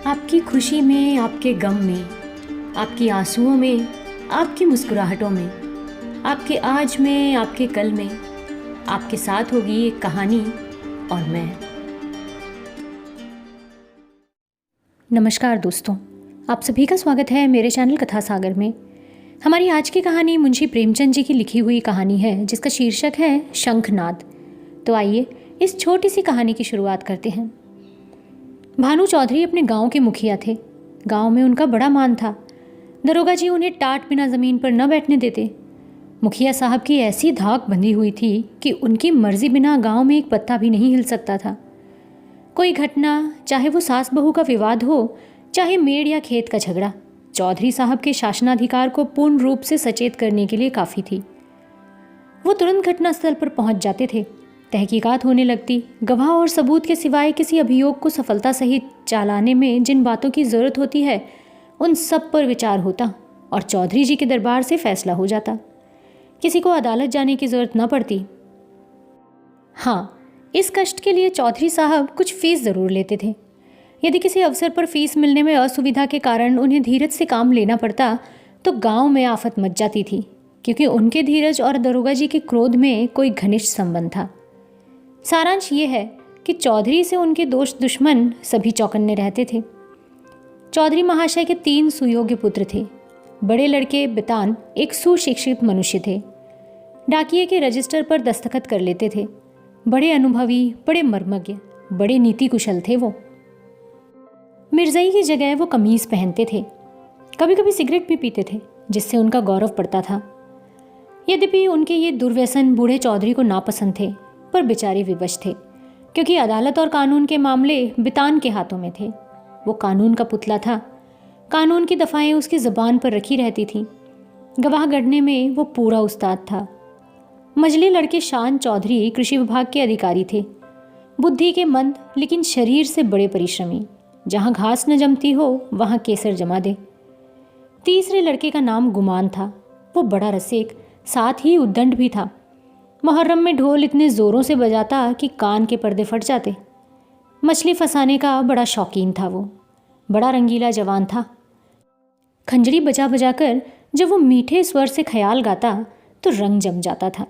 आपकी खुशी में, आपके गम में, आपकी आंसुओं में, आपकी मुस्कुराहटों में, आपके आज में, आपके कल में, आपके साथ होगी एक कहानी और मैं। नमस्कार दोस्तों, आप सभी का स्वागत है मेरे चैनल कथा सागर में। हमारी आज की कहानी मुंशी प्रेमचंद जी की लिखी हुई कहानी है जिसका शीर्षक है शंखनाद। तो आइए इस छोटी सी कहानी की शुरुआत करते हैं। भानु चौधरी अपने गांव के मुखिया थे। गांव में उनका बड़ा मान था। दरोगा जी उन्हें टाट बिना ज़मीन पर न बैठने देते। मुखिया साहब की ऐसी धाक बंधी हुई थी कि उनकी मर्जी बिना गांव में एक पत्ता भी नहीं हिल सकता था। कोई घटना, चाहे वो सास बहू का विवाद हो, चाहे मेड़ या खेत का झगड़ा, चौधरी साहब के शासनाधिकार को पूर्ण रूप से सचेत करने के लिए काफ़ी थी। वो तुरंत घटनास्थल पर पहुंच जाते थे। तहकीकात होने लगती। गवाह और सबूत के सिवाय किसी अभियोग को सफलता सहित चालाने में जिन बातों की ज़रूरत होती है उन सब पर विचार होता और चौधरी जी के दरबार से फैसला हो जाता। किसी को अदालत जाने की ज़रूरत न पड़ती। हाँ, इस कष्ट के लिए चौधरी साहब कुछ फीस ज़रूर लेते थे। यदि किसी अवसर पर फीस मिलने में असुविधा के कारण उन्हें धीरज से काम लेना पड़ता तो गांव में आफत मच जाती थी, क्योंकि उनके धीरज और दरोगा जी के क्रोध में कोई घनिष्ठ संबंध था। सारांश ये है कि चौधरी से उनके दोस्त दुश्मन सभी चौकन्ने रहते थे। चौधरी महाशय के 3 सुयोग्य पुत्र थे। बड़े लड़के बितान एक सुशिक्षित मनुष्य थे। डाकिये के रजिस्टर पर दस्तखत कर लेते थे। बड़े अनुभवी, बड़े मर्मज्ञ, बड़े नीति कुशल थे वो। मिर्जई की जगह वो कमीज पहनते थे। कभी कभी सिगरेट भी पीते थे, जिससे उनका गौरव बढ़ता था। यद्यपि उनके ये दुर्व्यसन बूढ़े चौधरी को नापसंद थे, पर बेचारे विवश थे, क्योंकि अदालत और कानून के मामले बितान के हाथों में थे। वो कानून का पुतला था। कानून की दफ़ाएं उसकी ज़ुबान पर रखी रहती थीं। गवाह गढ़ने में वो पूरा उस्ताद था। मजले लड़के शान चौधरी कृषि विभाग के अधिकारी थे। बुद्धि के मंद लेकिन शरीर से बड़े परिश्रमी। जहाँ घास न जमती हो वहाँ केसर जमा दे। तीसरे लड़के का नाम गुमान था। वो बड़ा रसिक, साथ ही उद्दंड भी था। मुहर्रम में ढोल इतने ज़ोरों से बजाता कि कान के पर्दे फट जाते। मछली फंसाने का बड़ा शौकीन था वो। बड़ा रंगीला जवान था। खंजरी बजा बजा कर जब वो मीठे स्वर से ख्याल गाता तो रंग जम जाता था।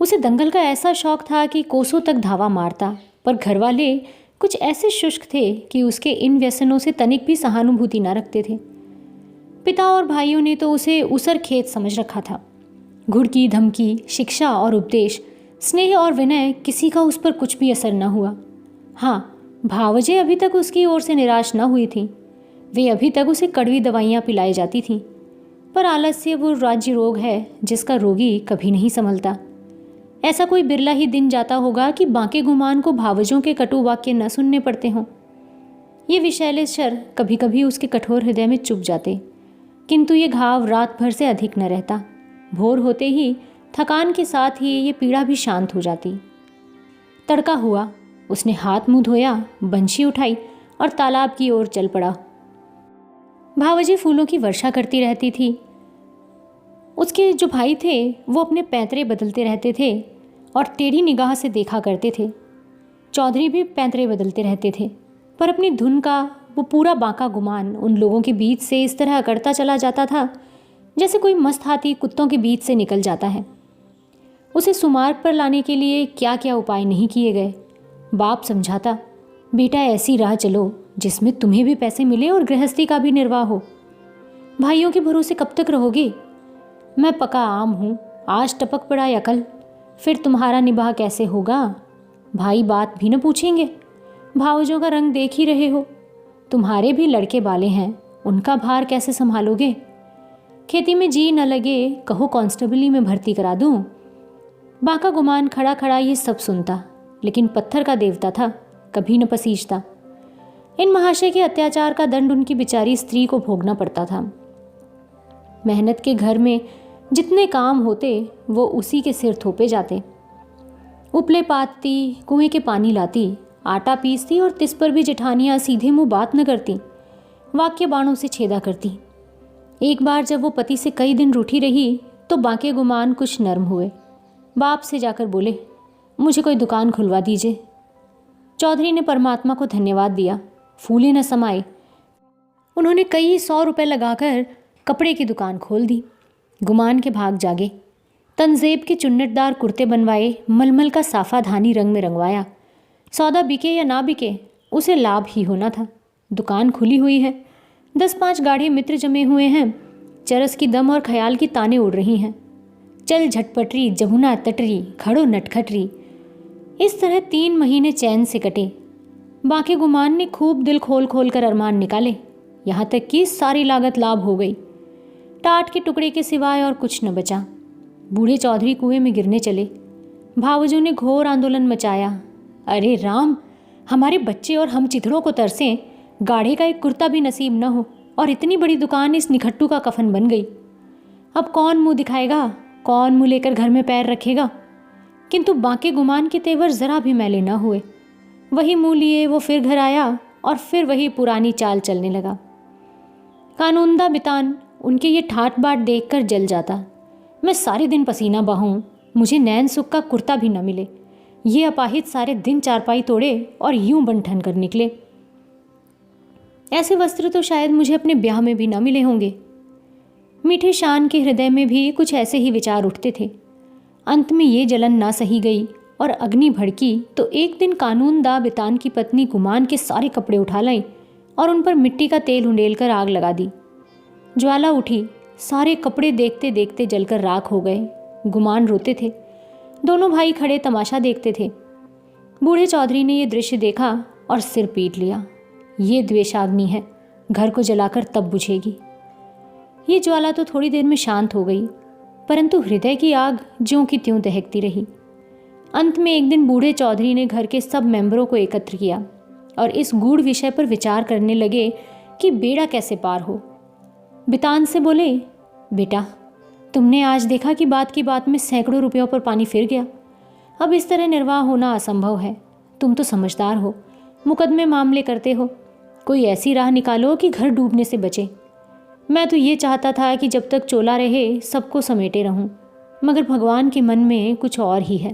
उसे दंगल का ऐसा शौक था कि कोसों तक धावा मारता, पर घरवाले कुछ ऐसे शुष्क थे कि उसके इन व्यसनों से तनिक भी सहानुभूति न रखते थे। पिता और भाइयों ने तो उसे उसर खेत समझ रखा था। घुड़की, धमकी, शिक्षा और उपदेश, स्नेह और विनय, किसी का उस पर कुछ भी असर न हुआ। हाँ, भावजे अभी तक उसकी ओर से निराश न हुई थीं। वे अभी तक उसे कड़वी दवाइयाँ पिलाई जाती थीं, पर आलस्य वो राज्य रोग है जिसका रोगी कभी नहीं संभलता। ऐसा कोई बिरला ही दिन जाता होगा कि बांके गुमान को भावजों के कटु वाक्य न सुनने पड़ते हों। ये विषैले शर कभी कभी उसके कठोर हृदय में चुभ जाते, किंतु ये घाव रात भर से अधिक न रहता। भोर होते ही थकान के साथ ही ये पीड़ा भी शांत हो जाती। तड़का हुआ, उसने हाथ मुंह धोया, बंशी उठाई और तालाब की ओर चल पड़ा। भावजी फूलों की वर्षा करती रहती थी। उसके जो भाई थे वो अपने पैंतरे बदलते रहते थे और टेढ़ी निगाह से देखा करते थे। चौधरी भी पैंतरे बदलते रहते थे, पर अपनी धुन का वो पूरा बांका गुमान उन लोगों के बीच से इस तरह अकड़ता चला जाता था जैसे कोई मस्त हाथी कुत्तों के बीच से निकल जाता है। उसे सुमार्ग पर लाने के लिए क्या क्या उपाय नहीं किए गए। बाप समझाता, बेटा ऐसी राह चलो जिसमें तुम्हें भी पैसे मिले और गृहस्थी का भी निर्वाह हो। भाइयों के भरोसे कब तक रहोगे? मैं पका आम हूँ, आज टपक पड़ा अकल, फिर तुम्हारा निबाह कैसे होगा? भाई बात भी न पूछेंगे। भावजों का रंग देख ही रहे हो। तुम्हारे भी लड़के बाले हैं, उनका भार कैसे संभालोगे? खेती में जी न लगे, कहो कांस्टेबली में भर्ती करा दूं। बांका गुमान खड़ा खड़ा ये सब सुनता, लेकिन पत्थर का देवता था, कभी न पसीजता। इन महाशय के अत्याचार का दंड उनकी बेचारी स्त्री को भोगना पड़ता था। मेहनत के घर में जितने काम होते वो उसी के सिर थोपे जाते। उपले पातती, कुएं के पानी लाती, आटा पीसती और तिस पर भी जेठानियाँ सीधे मुंह बात न करती, वाक्य बाणों से छेदा करती। एक बार जब वो पति से कई दिन रूठी रही तो बांके गुमान कुछ नर्म हुए। बाप से जाकर बोले, मुझे कोई दुकान खुलवा दीजिए। चौधरी ने परमात्मा को धन्यवाद दिया। फूले न समाए, उन्होंने कई 100 रुपए लगाकर कपड़े की दुकान खोल दी। गुमान के भाग जागे। तंजेब के चुन्नटदार कुर्ते बनवाए, मलमल का साफा धानी रंग में रंगवाया। सौदा बिके या ना बिके, उसे लाभ ही होना था। दुकान खुली हुई है, 10-5 गाढ़े मित्र जमे हुए हैं। चरस की दम और ख्याल की ताने उड़ रही हैं। चल झटपटरी, जमुना तटरी, खड़ो नटखटरी। इस तरह 3 महीने चैन से कटे। बाकी गुमान ने खूब दिल खोल खोल कर अरमान निकाले, यहाँ तक कि सारी लागत लाभ हो गई। टाट के टुकड़े के सिवाय और कुछ न बचा। बूढ़े चौधरी कुएं में गिरने चले। भावजों ने घोर आंदोलन मचाया। अरे राम, हमारे बच्चे और हम चिथड़ों को तरसें, गाढ़े का एक कुर्ता भी नसीब न हो और इतनी बड़ी दुकान इस निखट्टू का कफन बन गई। अब कौन मुंह दिखाएगा, कौन मुंह लेकर घर में पैर रखेगा। किंतु बाकी गुमान के तेवर जरा भी मैले न हुए। वही मुंह लिए वो फिर घर आया और फिर वही पुरानी चाल चलने लगा। कानूनदा बितान उनके ये ठाट बाट देख कर जल जाता। मैं सारे दिन पसीना बहाऊं, मुझे नैन सुख का कुर्ता भी न मिले। ये अपाहिज सारे दिन चारपाई तोड़े और यूं बंठन कर निकले। ऐसे वस्त्र तो शायद मुझे अपने ब्याह में भी न मिले होंगे। मीठे शान के हृदय में भी कुछ ऐसे ही विचार उठते थे। अंत में ये जलन ना सही गई और अग्नि भड़की तो एक दिन कानूनदा बितान की पत्नी गुमान के सारे कपड़े उठा लाई और उन पर मिट्टी का तेल उंडेल कर आग लगा दी। ज्वाला उठी, सारे कपड़े देखते देखते जलकर राख हो गए। गुमान रोते थे, दोनों भाई खड़े तमाशा देखते थे। बूढ़े चौधरी ने यह दृश्य देखा और सिर पीट लिया। ये द्वेषाग्नि है, घर को जलाकर तब बुझेगी। ये ज्वाला तो थोड़ी देर में शांत हो गई, परंतु हृदय की आग ज्यों की त्यों दहकती रही। अंत में एक दिन बूढ़े चौधरी ने घर के सब मेंबरों को एकत्र किया और इस गूढ़ विषय पर विचार करने लगे कि बेड़ा कैसे पार हो। बितान से बोले, बेटा, तुमने आज देखा कि बात की बात में सैकड़ों रुपयों पर पानी फिर गया। अब इस तरह निर्वाह होना असंभव है। तुम तो समझदार हो, मुकदमे मामले करते हो, कोई ऐसी राह निकालो कि घर डूबने से बचे। मैं तो ये चाहता था कि जब तक चोला रहे सबको समेटे रहूं, मगर भगवान के मन में कुछ और ही है।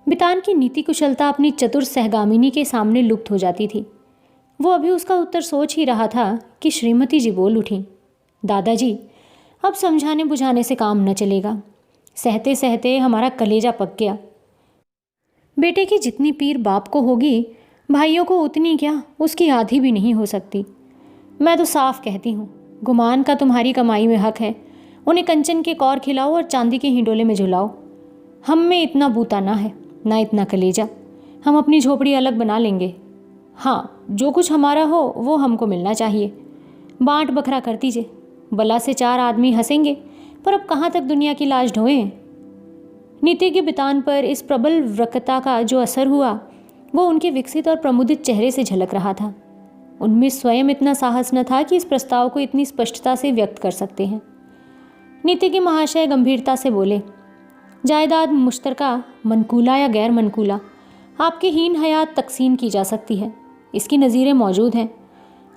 बितान की नीति कुशलता अपनी चतुर सहगामिनी के सामने लुप्त हो जाती थी। वो अभी उसका उत्तर सोच ही रहा था कि श्रीमती जी बोल उठी, दादाजी, अब समझाने बुझाने से काम न चलेगा। सहते सहते हमारा कलेजा पक गया। बेटे की जितनी पीर बाप को होगी, भाइयों को उतनी क्या, उसकी आधी भी नहीं हो सकती। मैं तो साफ कहती हूँ, गुमान का तुम्हारी कमाई में हक है। उन्हें कंचन के कौर खिलाओ और चांदी के हिंडोले में झुलाओ। हम में इतना बूता ना है, ना इतना कलेजा। हम अपनी झोपड़ी अलग बना लेंगे। हाँ, जो कुछ हमारा हो वो हमको मिलना चाहिए। बांट बखरा कर दीजिए। बला से 4 आदमी हंसेंगे, पर अब कहाँ तक दुनिया की लाज ढोएं। नीति के बितान पर इस प्रबल वक्रता का जो असर हुआ वो उनके विकसित और प्रमुदित चेहरे से झलक रहा था। उनमें स्वयं इतना साहस न था कि इस प्रस्ताव को इतनी स्पष्टता से व्यक्त कर सकते हैं। नीति के महाशय गंभीरता से बोले, जायदाद मुश्तरका, मनकूला या गैर मनकूला, आपके हीन हयात तकसीम की जा सकती है। इसकी नज़ीरें मौजूद हैं।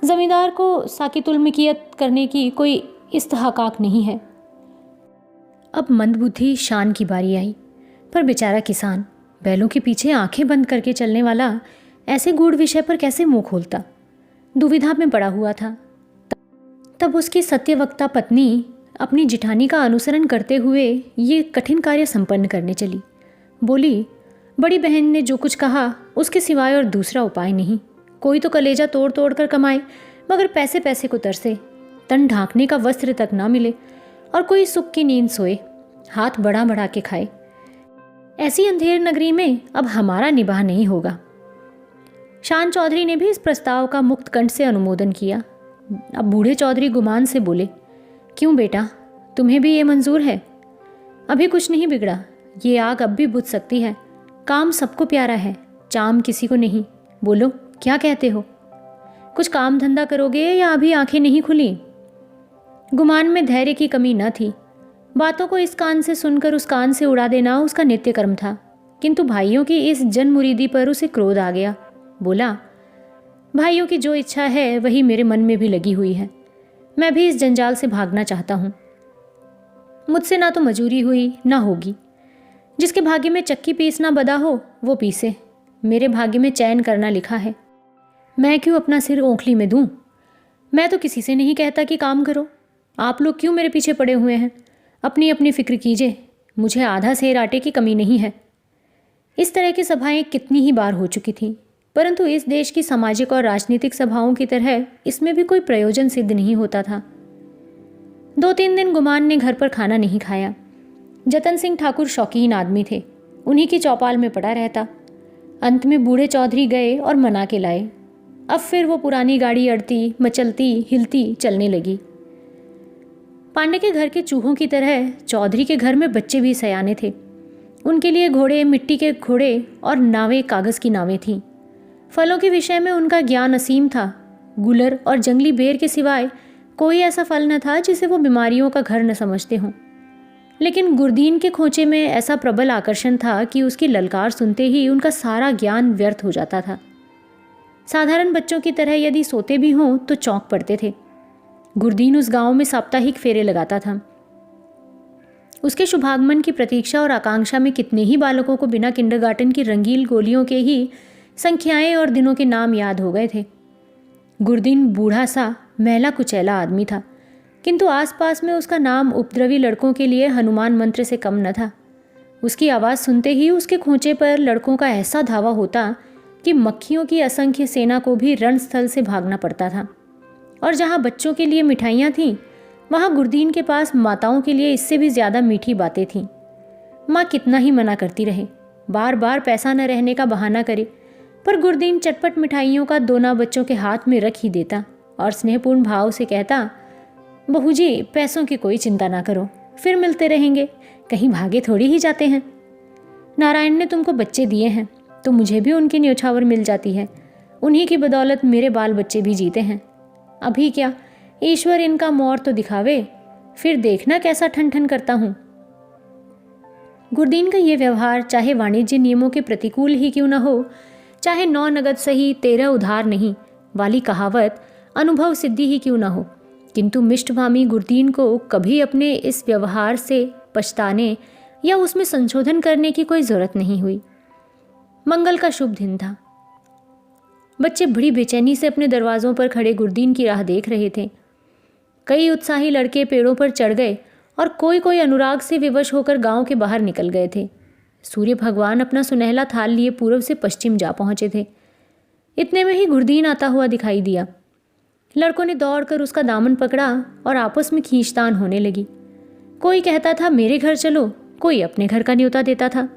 ज़मींदार को साकितुल मिकियत करने की कोई इस्तहकाक नहीं है। अब मंदबुद्धि शान की बारी आई, पर बेचारा किसान, बैलों के पीछे आंखें बंद करके चलने वाला, ऐसे गूढ़ विषय पर कैसे मुंह खोलता। दुविधा में पड़ा हुआ था। तब उसकी सत्यवक्ता पत्नी अपनी जिठानी का अनुसरण करते हुए ये कठिन कार्य संपन्न करने चली। बोली, बड़ी बहन ने जो कुछ कहा उसके सिवाय और दूसरा उपाय नहीं। कोई तो कलेजा तोड़ तोड़ कर कमाए, मगर पैसे पैसे को तरसे, तन ढांकने का वस्त्र तक ना मिले, और कोई सुख की नींद सोए, हाथ बढ़ा बढ़ा के खाए। ऐसी अंधेर नगरी में अब हमारा निबाह नहीं होगा। शान चौधरी ने भी इस प्रस्ताव का मुक्त कंठ से अनुमोदन किया। अब बूढ़े चौधरी गुमान से बोले, क्यों बेटा, तुम्हें भी ये मंजूर है? अभी कुछ नहीं बिगड़ा, ये आग अब भी बुझ सकती है। काम सबको प्यारा है, चाम किसी को नहीं। बोलो, क्या कहते हो? कुछ काम धंधा करोगे या अभी आंखें नहीं खुली? गुमान में धैर्य की कमी न थी। बातों को इस कान से सुनकर उस कान से उड़ा देना उसका नित्य कर्म था, किंतु भाइयों की इस जनमुरीदी पर उसे क्रोध आ गया। बोला, भाइयों की जो इच्छा है वही मेरे मन में भी लगी हुई है। मैं भी इस जंजाल से भागना चाहता हूँ। मुझसे ना तो मजूरी हुई ना होगी। जिसके भाग्य में चक्की पीसना बदा हो वो पीसे, मेरे भाग्य में चैन करना लिखा है। मैं क्यों अपना सिर ओंखली में दूं? मैं तो किसी से नहीं कहता कि काम करो। आप लोग क्यों मेरे पीछे पड़े हुए हैं? अपनी अपनी फिक्र कीजिए, मुझे आधा सेर आटे की कमी नहीं है। इस तरह की सभाएं कितनी ही बार हो चुकी थीं, परंतु इस देश की सामाजिक और राजनीतिक सभाओं की तरह इसमें भी कोई प्रयोजन सिद्ध नहीं होता था। 2-3 दिन गुमान ने घर पर खाना नहीं खाया। जतन सिंह ठाकुर शौकीन आदमी थे, उन्हीं की चौपाल में पड़ा रहता। अंत में बूढ़े चौधरी गए और मना के लाए। अब फिर वो पुरानी गाड़ी अड़ती, मचलती, हिलती चलने लगी। पांडे के घर के चूहों की तरह चौधरी के घर में बच्चे भी सयाने थे। उनके लिए घोड़े मिट्टी के घोड़े और नावें कागज़ की नावें थीं। फलों के विषय में उनका ज्ञान असीम था। गुलर और जंगली बेर के सिवाय कोई ऐसा फल न था जिसे वो बीमारियों का घर न समझते हों। लेकिन गुरदीन के खोचे में ऐसा प्रबल आकर्षण था कि उसकी ललकार सुनते ही उनका सारा ज्ञान व्यर्थ हो जाता था। साधारण बच्चों की तरह यदि सोते भी हों तो चौंक पड़ते थे। गुरदीन उस गांव में साप्ताहिक फेरे लगाता था। उसके शुभागमन की प्रतीक्षा और आकांक्षा में कितने ही बालकों को बिना किंडरगार्टन की रंगील गोलियों के ही संख्याएं और दिनों के नाम याद हो गए थे। गुरदीन बूढ़ा सा मैला कुचैला आदमी था, किंतु आसपास में उसका नाम उपद्रवी लड़कों के लिए हनुमान मंत्र से कम न था। उसकी आवाज़ सुनते ही उसके खोचे पर लड़कों का ऐसा धावा होता कि मक्खियों की असंख्य सेना को भी रणस्थल से भागना पड़ता था। और जहाँ बच्चों के लिए मिठाइयाँ थीं, वहाँ गुरदीन के पास माताओं के लिए इससे भी ज़्यादा मीठी बातें थीं। माँ कितना ही मना करती रहे, बार बार पैसा न रहने का बहाना करे, पर गुरदीन चटपट मिठाइयों का दोना बच्चों के हाथ में रख ही देता और स्नेहपूर्ण भाव से कहता, बहू जी पैसों की कोई चिंता ना करो, फिर मिलते रहेंगे, कहीं भागे थोड़ी ही जाते हैं। नारायण ने तुमको बच्चे दिए हैं तो मुझे भी उनकी न्योछावर मिल जाती है। उन्हीं की बदौलत मेरे बाल बच्चे भी जीते हैं। अभी क्या, ईश्वर इनका मोर तो दिखावे, फिर देखना कैसा ठन ठन करता हूँ। गुरदीन का ये व्यवहार चाहे वाणिज्य नियमों के प्रतिकूल ही क्यों न हो, चाहे 9 नगद सही 13 उधार नहीं वाली कहावत अनुभव सिद्धि ही क्यों न हो, किंतु मिष्टभामी गुरदीन को कभी अपने इस व्यवहार से पछताने या उसमें संशोधन करने की कोई जरूरत नहीं हुई। मंगल का शुभ दिन था। बच्चे बड़ी बेचैनी से अपने दरवाज़ों पर खड़े गुरदीन की राह देख रहे थे। कई उत्साही लड़के पेड़ों पर चढ़ गए और कोई कोई अनुराग से विवश होकर गांव के बाहर निकल गए थे। सूर्य भगवान अपना सुनहला थाल लिए पूर्व से पश्चिम जा पहुंचे थे। इतने में ही गुरदीन आता हुआ दिखाई दिया। लड़कों ने दौड़कर उसका दामन पकड़ा और आपस में खींचतान होने लगी। कोई कहता था मेरे घर चलो, कोई अपने घर का न्योता देता था।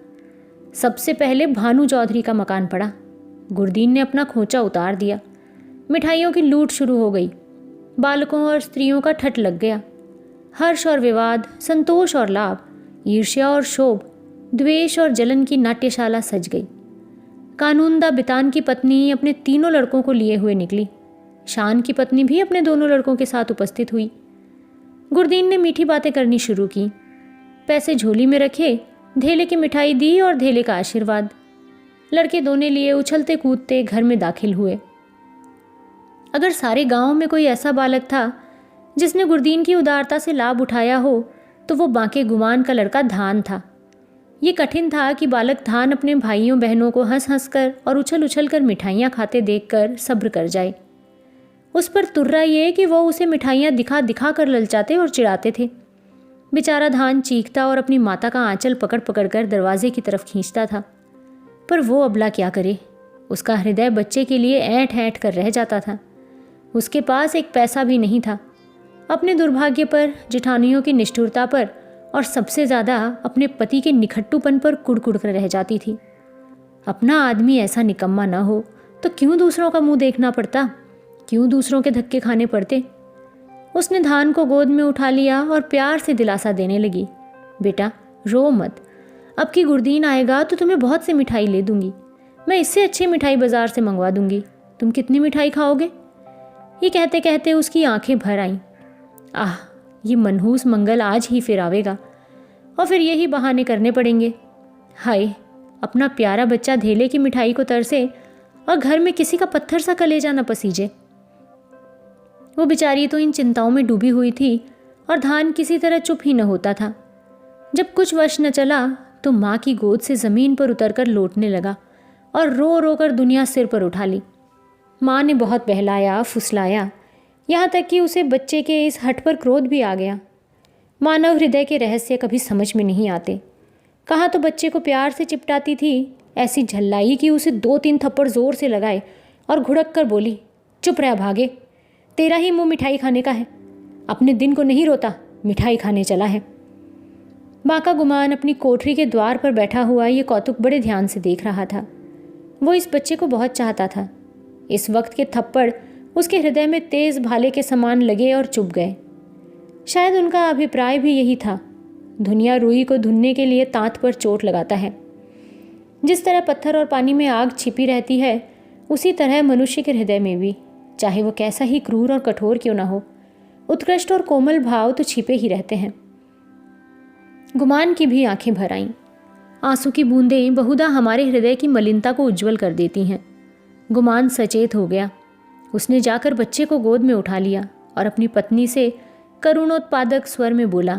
सबसे पहले भानु चौधरी का मकान पड़ा। गुरदीन ने अपना खोचा उतार दिया। मिठाइयों की लूट शुरू हो गई। बालकों और स्त्रियों का ठट लग गया। हर्ष और विवाद, संतोष और लाभ, ईर्ष्या और शोभ, द्वेष और जलन की नाट्यशाला सज गई। कानूनदा बितान की पत्नी अपने तीनों लड़कों को लिए हुए निकली। शान की पत्नी भी अपने दोनों लड़कों के साथ उपस्थित हुई। गुरदीन ने मीठी बातें करनी शुरू की। पैसे झोली में रखे, धेले की मिठाई दी और धेले का आशीर्वाद। लड़के दोने लिए उछलते कूदते घर में दाखिल हुए। अगर सारे गांव में कोई ऐसा बालक था जिसने गुरदीन की उदारता से लाभ उठाया हो तो वो बांके गुमान का लड़का धान था। ये कठिन था कि बालक धान अपने भाइयों बहनों को हंस हंस कर और उछल उछल कर मिठाइयाँ खाते देखकर सब्र कर जाए। उस पर तुर्रा ये कि वो उसे मिठाइयाँ दिखा दिखा कर ललचाते और चिढ़ाते थे। बेचारा धान चीखता और अपनी माता का आंचल पकड़ पकड़ कर दरवाजे की तरफ खींचता था, पर वो अबला क्या करे। उसका हृदय बच्चे के लिए ऐंठ ऐंठ कर रह जाता था। उसके पास एक पैसा भी नहीं था। अपने दुर्भाग्य पर, जिठानियों की निष्ठुरता पर और सबसे ज़्यादा अपने पति के निखट्टूपन पर कुड़कुड़ कर रह जाती थी। अपना आदमी ऐसा निकम्मा ना हो तो क्यों दूसरों का मुंह देखना पड़ता, क्यों दूसरों के धक्के खाने पड़ते। उसने धान को गोद में उठा लिया और प्यार से दिलासा देने लगी, बेटा रो मत, अब की गुरदीन आएगा तो तुम्हें बहुत सी मिठाई ले दूंगी। मैं इससे अच्छी मिठाई बाजार से मंगवा दूंगी। तुम कितनी मिठाई खाओगे? ये कहते कहते उसकी आंखें भर आईं। आह, ये मनहूस मंगल आज ही फिर आवेगा और फिर यही बहाने करने पड़ेंगे। हाय, अपना प्यारा बच्चा धेले की मिठाई को तरसे और घर में किसी का पत्थर सा कलेजा न पसीजे। वो बेचारी तो इन चिंताओं में डूबी हुई थी और धान किसी तरह चुप ही न होता था। जब कुछ वश न चला तो माँ की गोद से ज़मीन पर उतरकर लौटने लगा और रो रो कर दुनिया सिर पर उठा ली। माँ ने बहुत बहलाया फुसलाया, यहाँ तक कि उसे बच्चे के इस हठ पर क्रोध भी आ गया। मानव हृदय के रहस्य कभी समझ में नहीं आते। कहाँ तो बच्चे को प्यार से चिपटाती थी, ऐसी झल्लाई कि उसे 2-3 थप्पड़ जोर से लगाए और घुड़क कर बोली, चुप रह भागे, तेरा ही मुंह मिठाई खाने का है, अपने दिन को नहीं रोता, मिठाई खाने चला है। माँ का गुमान अपनी कोठरी के द्वार पर बैठा हुआ ये कौतुक बड़े ध्यान से देख रहा था। वो इस बच्चे को बहुत चाहता था। इस वक्त के थप्पड़ उसके हृदय में तेज भाले के समान लगे और चुभ गए। शायद उनका अभिप्राय भी यही था। दुनिया रुई को धुनने के लिए तांत पर चोट लगाता है। जिस तरह पत्थर और पानी में आग छिपी रहती है, उसी तरह मनुष्य के हृदय में भी, चाहे वो कैसा ही क्रूर और कठोर क्यों ना हो, उत्कृष्ट और कोमल भाव तो छिपे ही रहते हैं। गुमान की भी आंखें भर आईं। आंसू की बूंदें बहुधा हमारे हृदय की मलिनता को उज्जवल कर देती हैं। गुमान सचेत हो गया। उसने जाकर बच्चे को गोद में उठा लिया और अपनी पत्नी से करुणोत्पादक स्वर में बोला,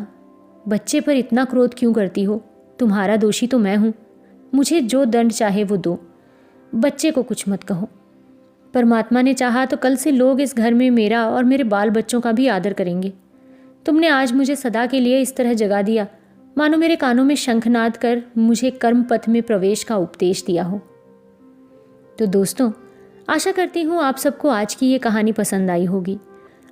बच्चे पर इतना क्रोध क्यों करती हो? तुम्हारा दोषी तो मैं हूँ। मुझे जो दंड चाहे वो दो, बच्चे को कुछ मत कहो। परमात्मा ने चाहा तो कल से लोग इस घर में मेरा और मेरे बाल बच्चों का भी आदर करेंगे। तुमने आज मुझे सदा के लिए इस तरह जगा दिया, मानो मेरे कानों में शंखनाद कर मुझे कर्म पथ में प्रवेश का उपदेश दिया हो। तो दोस्तों, आशा करती हूँ आप सबको आज की ये कहानी पसंद आई होगी।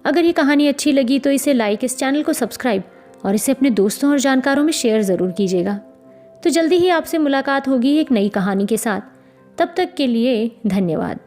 अगर ये कहानी अच्छी लगी तो इसे लाइक, इस चैनल को सब्सक्राइब और इसे अपने दोस्तों और जानकारों में शेयर ज़रूर कीजिएगा। तो जल्दी ही आपसे मुलाकात होगी एक नई कहानी के साथ। तब तक के लिए धन्यवाद।